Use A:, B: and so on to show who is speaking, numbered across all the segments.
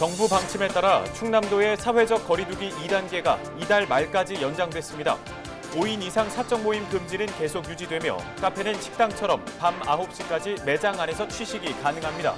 A: 정부 방침에 따라 충남도의 사회적 거리두기 2단계가 이달 말까지 연장됐습니다. 5인 이상 사적 모임 금지는 계속 유지되며 카페는 식당처럼 밤 9시까지 매장 안에서 취식이 가능합니다.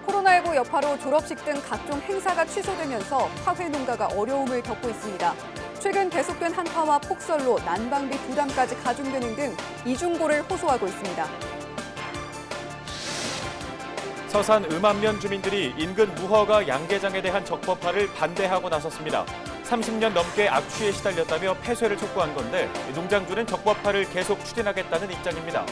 B: 코로나19 여파로 졸업식 등 각종 행사가 취소되면서 화훼 농가가 어려움을 겪고 있습니다. 최근 계속된 한파와 폭설로 난방비 부담까지 가중되는 등 이중고를 호소하고 있습니다.
A: 서산 음암면 주민들이 인근 무허가 양계장에 대한 적법화를 반대하고 나섰습니다. 30년 넘게 악취에 시달렸다며 폐쇄를 촉구한 건데 농장주는 적법화를 계속 추진하겠다는 입장입니다.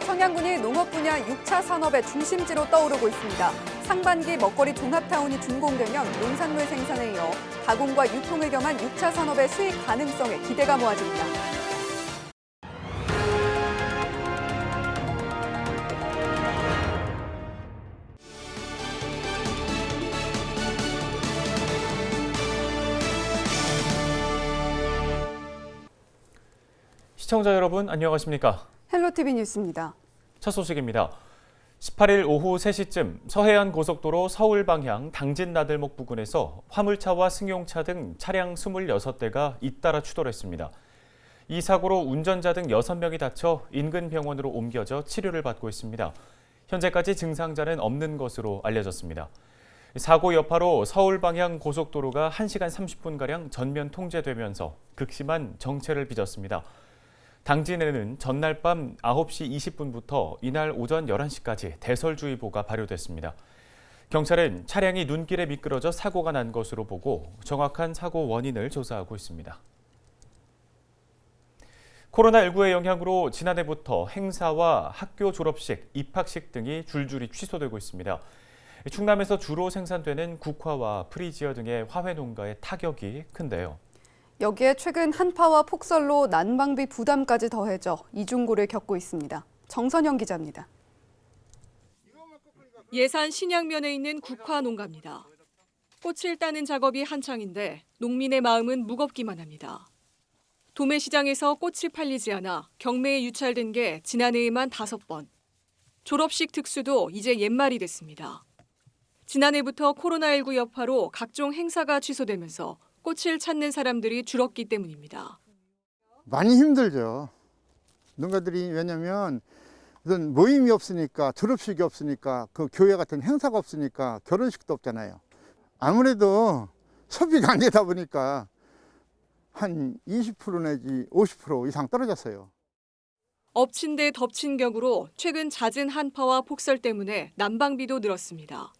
B: 청양군이 농업 분야 6차 산업의 중심지로 떠오르고 있습니다. 상반기 먹거리 종합타운이 준공되면 농산물 생산에 이어 가공과 유통을 겸한 6차 산업의 수익 가능성에 기대가 모아집니다.
A: 시청자 여러분 안녕하십니까?
B: 헬로티비 뉴스입니다.
A: 첫 소식입니다. 18일 오후 3시쯤 서해안 고속도로 서울 방향 당진-나들목 부근에서 화물차와 승용차 등 차량 26대가 잇따라 추돌했습니다. 이 사고로 운전자 등 6명이 다쳐 인근 병원으로 옮겨져 치료를 받고 있습니다. 현재까지 증상자는 없는 것으로 알려졌습니다. 사고 여파로 서울 방향 고속도로가 1시간 30분가량 전면 통제되면서 극심한 정체를 빚었습니다. 당진에는 전날 밤 9시 20분부터 이날 오전 11시까지 대설주의보가 발효됐습니다. 경찰은 차량이 눈길에 미끄러져 사고가 난 것으로 보고 정확한 사고 원인을 조사하고 있습니다. 코로나19의 영향으로 지난해부터 행사와 학교 졸업식, 입학식 등이 줄줄이 취소되고 있습니다. 충남에서 주로 생산되는 국화와 프리지어 등의 화훼 농가의 타격이 큰데요.
B: 여기에 최근 한파와 폭설로 난방비 부담까지 더해져 이중고를 겪고 있습니다. 정선영 기자입니다.
C: 예산 신양면에 있는 국화 농가입니다. 꽃을 따는 작업이 한창인데 농민의 마음은 무겁기만 합니다. 도매시장에서 꽃이 팔리지 않아 경매에 유찰된 게 지난해에만 5번. 졸업식 특수도 이제 옛말이 됐습니다. 지난해부터 코로나19 여파로 각종 행사가 취소되면서 꽃을 찾는 사람들이 줄었기 때문입니다.
D: 많이 힘들죠. 농가들이 왜냐면 무슨 모임이 없으니까 졸업식이 없으니까 그 교회 같은 행사가 없으니까 결혼식도 없잖아요. 아무래도 소비가 안 되다 보니까 한 20% 내지 50% 이상 떨어졌어요.
C: 엎친 데 덮친 격으로 최근 잦은 한파와 폭설 때문에 난방비도 늘었습니다.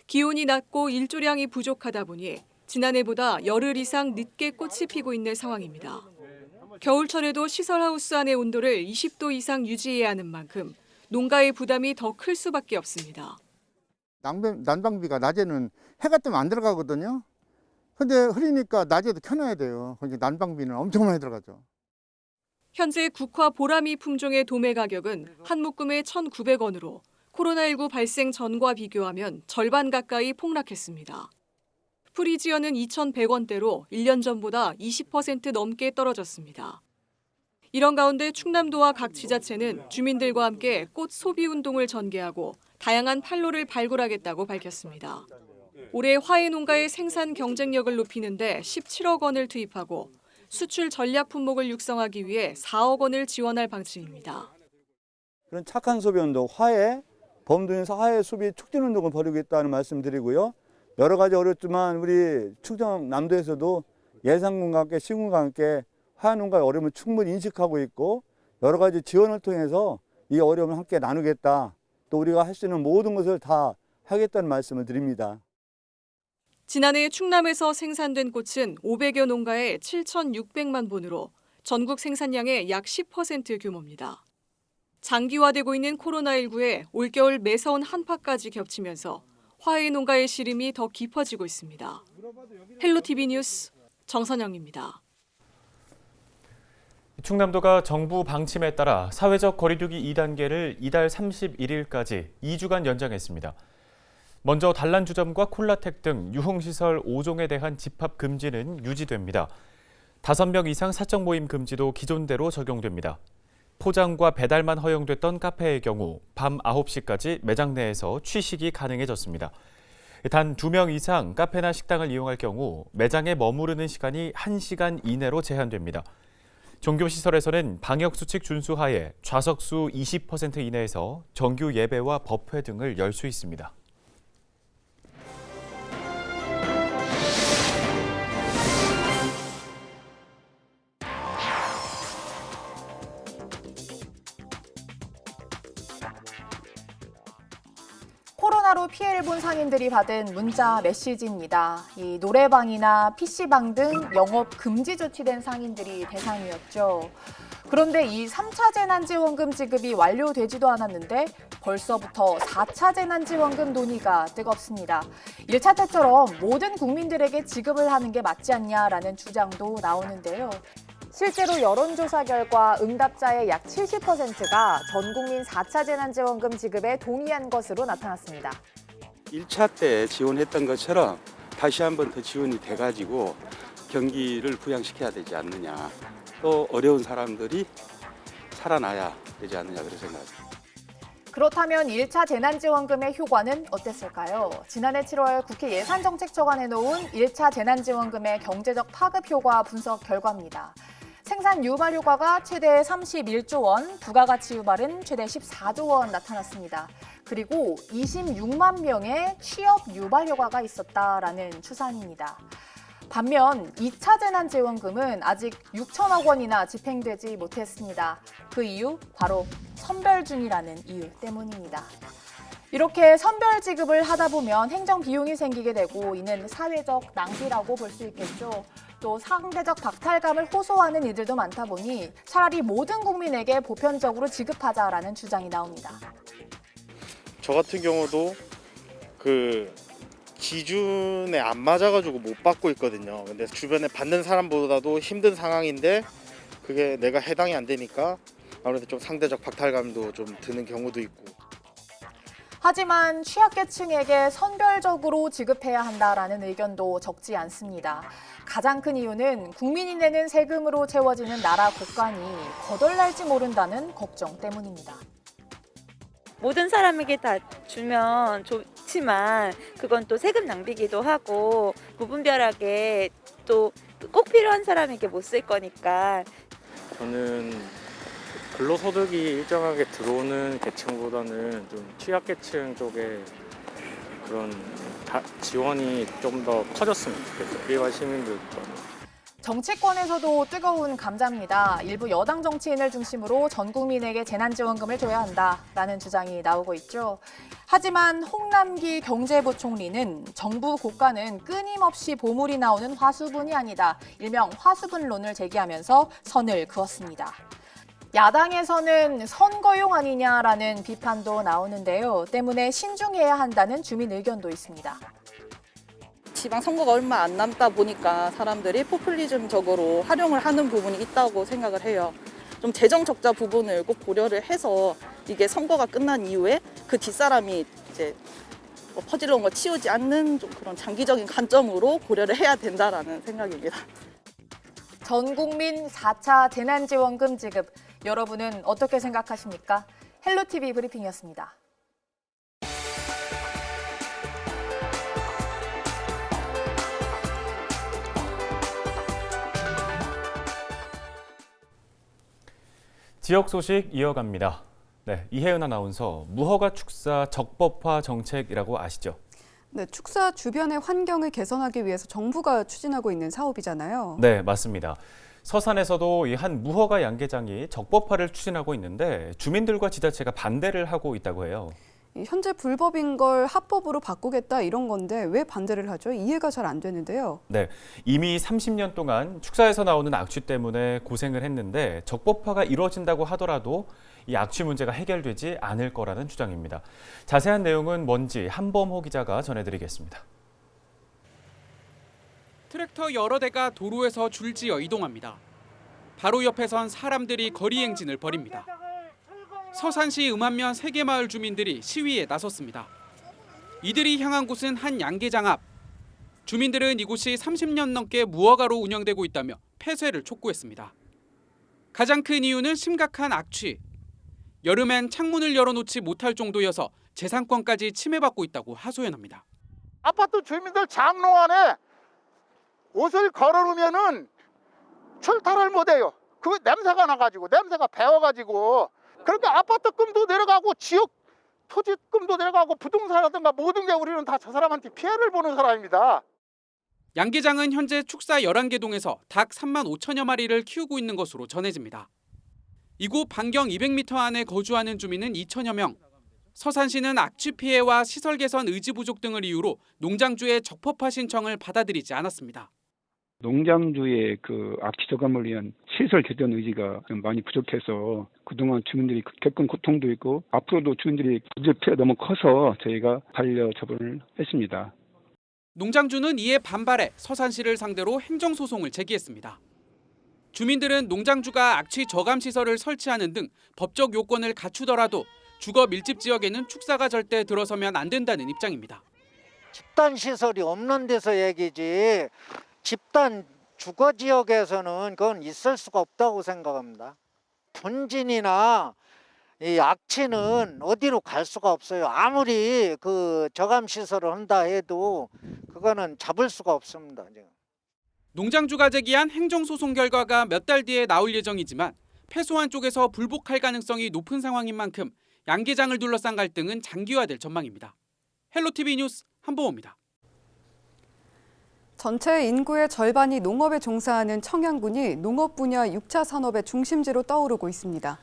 C: 기온이 낮고 일조량이 부족하다 보니 지난해보다 열흘 이상 늦게 꽃이 피고 있는 상황입니다. 겨울철에도 시설하우스 안의 온도를 20도 이상 유지해야 하는 만큼 농가의 부담이 더 클 수밖에 없습니다.
D: 난방비가 낮에는 해가 뜨면 안 들어가거든요. 근데 흐리니까 낮에도 켜놔야 돼요. 그러니까 난방비는 엄청 많이 들어가죠.
C: 현재 국화 보라미 품종의 도매 가격은 한 묶음에 1,900원으로 코로나19 발생 전과 비교하면 절반 가까이 폭락했습니다. 프리지어는 2,100원대로 1년 전보다 20% 넘게 떨어졌습니다. 이런 가운데 충남도와 각 지자체는 주민들과 함께 꽃 소비 운동을 전개하고 다양한 판로를 발굴하겠다고 밝혔습니다. 올해 화훼 농가의 생산 경쟁력을 높이는 데 17억 원을 투입하고 수출 전략 품목을 육성하기 위해 4억 원을 지원할 방침입니다.
E: 그런 착한 소비 운동, 화훼, 범도에서 화훼 소비 촉진 운동을 벌이겠다는 말씀드리고요. 여러 가지 어렵지만 우리 충청남도에서도 예산군과 함께 시군과 함께 화훼 농가의 어려움을 충분히 인식하고 있고 여러 가지 지원을 통해서 이 어려움을 함께 나누겠다. 또 우리가 할 수 있는 모든 것을 다 하겠다는 말씀을 드립니다.
C: 지난해 충남에서 생산된 꽃은 500여 농가에 7,600만 본으로 전국 생산량의 약 10% 규모입니다. 장기화되고 있는 코로나19에 올겨울 매서운 한파까지 겹치면서 화훼 농가의 시름이 더 깊어지고 있습니다. 헬로티비 뉴스 정선영입니다.
A: 충남도가 정부 방침에 따라 사회적 거리두기 2단계를 이달 31일까지 2주간 연장했습니다. 먼저 단란주점과 콜라텍 등 유흥시설 5종에 대한 집합 금지는 유지됩니다. 5명 이상 사적 모임 금지도 기존대로 적용됩니다. 포장과 배달만 허용됐던 카페의 경우 밤 9시까지 매장 내에서 취식이 가능해졌습니다. 단 2명 이상 카페나 식당을 이용할 경우 매장에 머무르는 시간이 1시간 이내로 제한됩니다. 종교시설에서는 방역수칙 준수하에 좌석수 20% 이내에서 정규 예배와 법회 등을 열 수 있습니다.
F: 코로나로 피해를 본 상인들이 받은 문자 메시지입니다. 이 노래방이나 PC방 등 영업 금지 조치된 상인들이 대상이었죠. 그런데 이 3차 재난지원금 지급이 완료되지도 않았는데 벌써부터 4차 재난지원금 논의가 뜨겁습니다. 1차 때처럼 모든 국민들에게 지급을 하는 게 맞지 않냐라는 주장도 나오는데요. 실제로 여론조사 결과 응답자의 약 70%가 전 국민 4차 재난지원금 지급에 동의한 것으로 나타났습니다.
G: 1차 때 지원했던 것처럼 다시 한 번 더 지원이 돼가지고 경기를 부양시켜야 되지 않느냐. 또 어려운 사람들이 살아나야 되지 않느냐 그런 생각입니다.
F: 그렇다면 1차 재난지원금의 효과는 어땠을까요? 지난해 7월 국회 예산정책처가 내놓은 1차 재난지원금의 경제적 파급 효과 분석 결과입니다. 생산 유발 효과가 최대 31조 원, 부가가치 유발은 최대 14조 원 나타났습니다. 그리고 26만 명의 취업 유발 효과가 있었다라는 추산입니다. 반면 2차 재난지원금은 아직 6천억 원이나 집행되지 못했습니다. 그 이유 바로 선별 중이라는 이유 때문입니다. 이렇게 선별 지급을 하다 보면 행정 비용이 생기게 되고 이는 사회적 낭비라고 볼 수 있겠죠. 또 상대적 박탈감을 호소하는 이들도 많다 보니 차라리 모든 국민에게 보편적으로 지급하자라는 주장이 나옵니다.
H: 저 같은 경우도 그 기준에 안 맞아가지고 못 받고 있거든요. 근데 주변에 받는 사람보다도 힘든 상황인데 그게 내가 해당이 안 되니까 아무래도 좀 상대적 박탈감도 좀 드는 경우도 있고.
F: 하지만 취약계층에게 선별적으로 지급해야 한다라는 의견도 적지 않습니다. 가장 큰 이유는 국민이 내는 세금으로 채워지는 나라 곳간이 거덜날지 모른다는 걱정 때문입니다.
I: 모든 사람에게 다 주면 좋지만 그건 또 세금 낭비기도 하고 무분별하게 또 꼭 필요한 사람에게 못 쓸 거니까.
J: 저는 근로소득이 일정하게 들어오는 계층보다는 좀 취약계층 쪽에 그런 지원이 좀 더 커졌으면 좋겠어요. 일반 시민들도.
F: 정치권에서도 뜨거운 감자입니다. 일부 여당 정치인을 중심으로 전 국민에게 재난지원금을 줘야 한다라는 주장이 나오고 있죠. 하지만 홍남기 경제부총리는 정부 고가는 끊임없이 보물이 나오는 화수분이 아니다. 일명 화수분론을 제기하면서 선을 그었습니다. 야당에서는 선거용 아니냐라는 비판도 나오는데요. 때문에 신중해야 한다는 주민 의견도 있습니다.
K: 지방선거가 얼마 안 남다 보니까 사람들이 포퓰리즘적으로 활용을 하는 부분이 있다고 생각을 해요. 좀 재정 적자 부분을 꼭 고려를 해서 이게 선거가 끝난 이후에 그 뒷사람이 이제 퍼질러 온 거 치우지 않는 좀 그런 장기적인 관점으로 고려를 해야 된다라는 생각입니다.
F: 전 국민 4차 재난지원금 지급, 여러분은 어떻게 생각하십니까? 헬로티비 브리핑이었습니다.
A: 지역 소식 이어갑니다. 네, 이혜은 아나운서, 무허가 축사 적법화 정책이라고 아시죠?
B: 네, 축사 주변의 환경을 개선하기 위해서 정부가 추진하고 있는 사업이잖아요.
A: 네, 맞습니다. 서산에서도 이 한 무허가 양계장이 적법화를 추진하고 있는데 주민들과 지자체가 반대를 하고 있다고 해요.
B: 현재 불법인 걸 합법으로 바꾸겠다 이런 건데 왜 반대를 하죠? 이해가 잘 안 되는데요.
A: 네, 이미 30년 동안 축사에서 나오는 악취 때문에 고생을 했는데 적법화가 이루어진다고 하더라도 이 악취 문제가 해결되지 않을 거라는 주장입니다. 자세한 내용은 뭔지 한범호 기자가 전해드리겠습니다.
L: 트랙터 여러 대가 도로에서 줄지어 이동합니다. 바로 옆에선 사람들이 거리 행진을 벌입니다. 서산시 음안면 세계마을 주민들이 시위에 나섰습니다. 이들이 향한 곳은 한 양계장 앞. 주민들은 이곳이 30년 넘게 무허가로 운영되고 있다며 폐쇄를 촉구했습니다. 가장 큰 이유는 심각한 악취. 여름엔 창문을 열어놓지 못할 정도여서 재산권까지 침해받고 있다고 하소연합니다.
D: 아파트 주민들 장로 안에 옷을 걸어놓으면은 출타를 못해요. 그 냄새가 나가지고 냄새가 배어가지고 그러니까 아파트금도 내려가고 지역 토지금도 내려가고 부동산이라든가 모든 게 우리는 다 저 사람한테 피해를 보는 사람입니다.
L: 양계장은 현재 축사 11개 동에서 닭 3만 5천여 마리를 키우고 있는 것으로 전해집니다. 이곳 반경 200m 안에 거주하는 주민은 2천여 명. 서산시는 악취 피해와 시설 개선 의지 부족 등을 이유로 농장주의 적법화 신청을 받아들이지 않았습니다.
M: 농장주의 그 악취 저감을 위한 시설 개선 의지가 좀 많이 부족해서 그동안 주민들이 겪은 고통도 있고 앞으로도 주민들이 구제 피해가 너무 커서 저희가 반려 처분을 했습니다.
L: 농장주는 이에 반발해 서산시를 상대로 행정소송을 제기했습니다. 주민들은 농장주가 악취 저감 시설을 설치하는 등 법적 요건을 갖추더라도 주거 밀집 지역에는 축사가 절대 들어서면 안 된다는 입장입니다.
N: 집단 시설이 없는 데서 얘기지 집단 주거 지역에서는 그건 있을 수가 없다고 생각합니다. 분진이나 이 악취는 어디로 갈 수가 없어요. 아무리 그 저감 시설을 한다 해도 그거는 잡을 수가 없습니다. 지금.
L: 농장주가 제기한 행정소송 결과가 몇 달 뒤에 나올 예정이지만 패소한 쪽에서 불복할 가능성이 높은 상황인 만큼 양계장을 둘러싼 갈등은 장기화될 전망입니다. 헬로티비 뉴스 한보호입니다.
B: 전체 인구의 절반이 농업에 종사하는 청양군이 농업 분야 6차 산업의 중심지로 떠오르고 있습니다.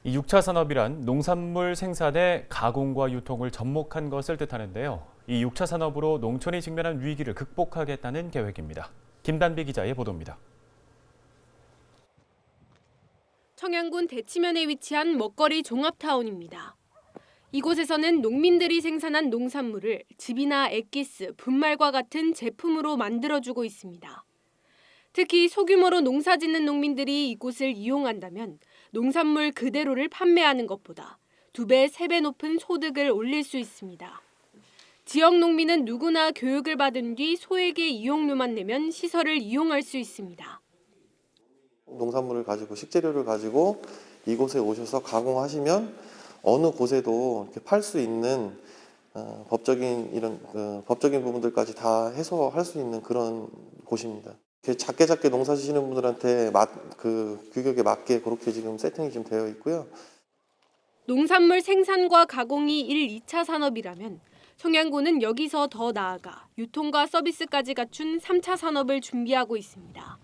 A: 이 6차 산업이란 농산물 생산의 가공과 유통을 접목한 것을 뜻하는데요. 이 6차 산업으로 농촌이 직면한 위기를 극복하겠다는 계획입니다. 김단비 기자의 보도입니다.
O: 청양군 대치면에 위치한 먹거리 종합타운입니다. 이곳에서는 농민들이 생산한 농산물을 즙이나 액기스, 분말과 같은 제품으로 만들어주고 있습니다. 특히 소규모로 농사짓는 농민들이 이곳을 이용한다면 농산물 그대로를 판매하는 것보다 2배, 3배 높은 소득을 올릴 수 있습니다. 지역 농민은 누구나 교육을 받은 뒤 소액의 이용료만 내면 시설을 이용할 수 있습니다.
P: 농산물을 가지고 식재료를 가지고 이곳에 오셔서 가공하시면 어느 곳에도 이렇게 팔 수 있는 법적인 부분들까지 다 해소할 수 있는 그런 곳입니다. 작게 농사 지시는 분들한테 그 규격에 맞게 그렇게 지금 세팅이 좀 되어 있고요.
O: 농산물 생산과 가공이 1, 2차 산업이라면 청양군은 여기서 더 나아가 유통과 서비스까지 갖춘 3차 산업을 준비하고 있습니다.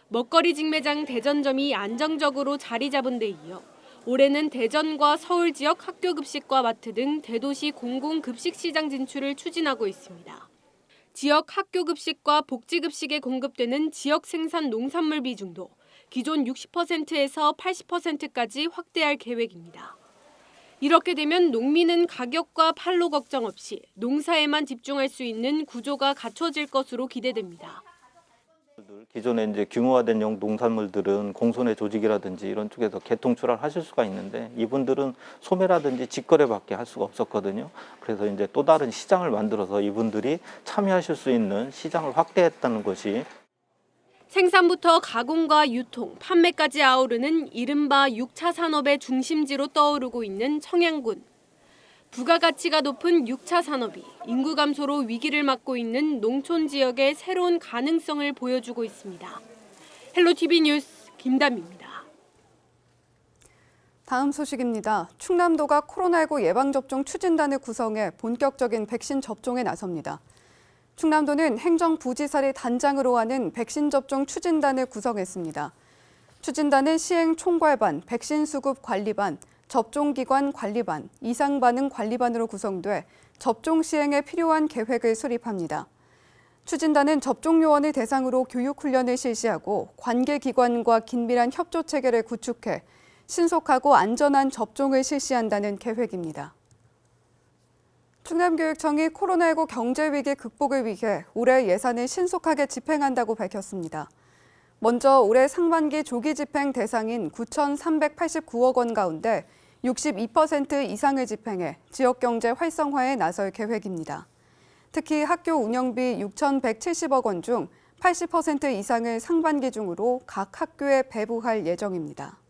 O: 먹거리 직매장 대전점이 안정적으로 자리 잡은 데 이어 올해는 대전과 서울 지역 학교급식과 마트 등 대도시 공공급식시장 진출을 추진하고 있습니다. 지역 학교급식과 복지급식에 공급되는 지역 생산 농산물 비중도 기존 60%에서 80%까지 확대할 계획입니다. 이렇게 되면 농민은 가격과 판로 걱정 없이 농사에만 집중할 수 있는 구조가 갖춰질 것으로 기대됩니다.
Q: 기존에 이제 규모화된 농산물들은 공손의 조직이라든지 이런 쪽에서 개통 출하하실 수가 있는데 이분들은 소매라든지 직거래밖에 할 수가 없었거든요. 그래서 이제 또 다른 시장을 만들어서 이분들이 참여하실 수 있는 시장을 확대했다는 것이
O: 생산부터 가공과 유통, 판매까지 아우르는 이른바 6차 산업의 중심지로 떠오르고 있는 청양군. 부가가치가 높은 6차 산업이 인구 감소로 위기를 맞고 있는 농촌 지역의 새로운 가능성을 보여주고 있습니다. 헬로티비 뉴스 김담입니다.
B: 다음 소식입니다. 충남도가 코로나19 예방접종 추진단을 구성해 본격적인 백신 접종에 나섭니다. 충남도는 행정부지사를 단장으로 하는 백신 접종 추진단을 구성했습니다. 추진단은 시행 총괄반, 백신 수급 관리반, 접종기관 관리반, 이상반응 관리반으로 구성돼 접종 시행에 필요한 계획을 수립합니다. 추진단은 접종 요원을 대상으로 교육훈련을 실시하고 관계기관과 긴밀한 협조체계를 구축해 신속하고 안전한 접종을 실시한다는 계획입니다. 충남교육청이 코로나19 경제위기 극복을 위해 올해 예산을 신속하게 집행한다고 밝혔습니다. 먼저 올해 상반기 조기 집행 대상인 9,389억 원 가운데 62% 이상을 집행해 지역경제 활성화에 나설 계획입니다. 특히 학교 운영비 6,170억 원 중 80% 이상을 상반기 중으로 각 학교에 배부할 예정입니다.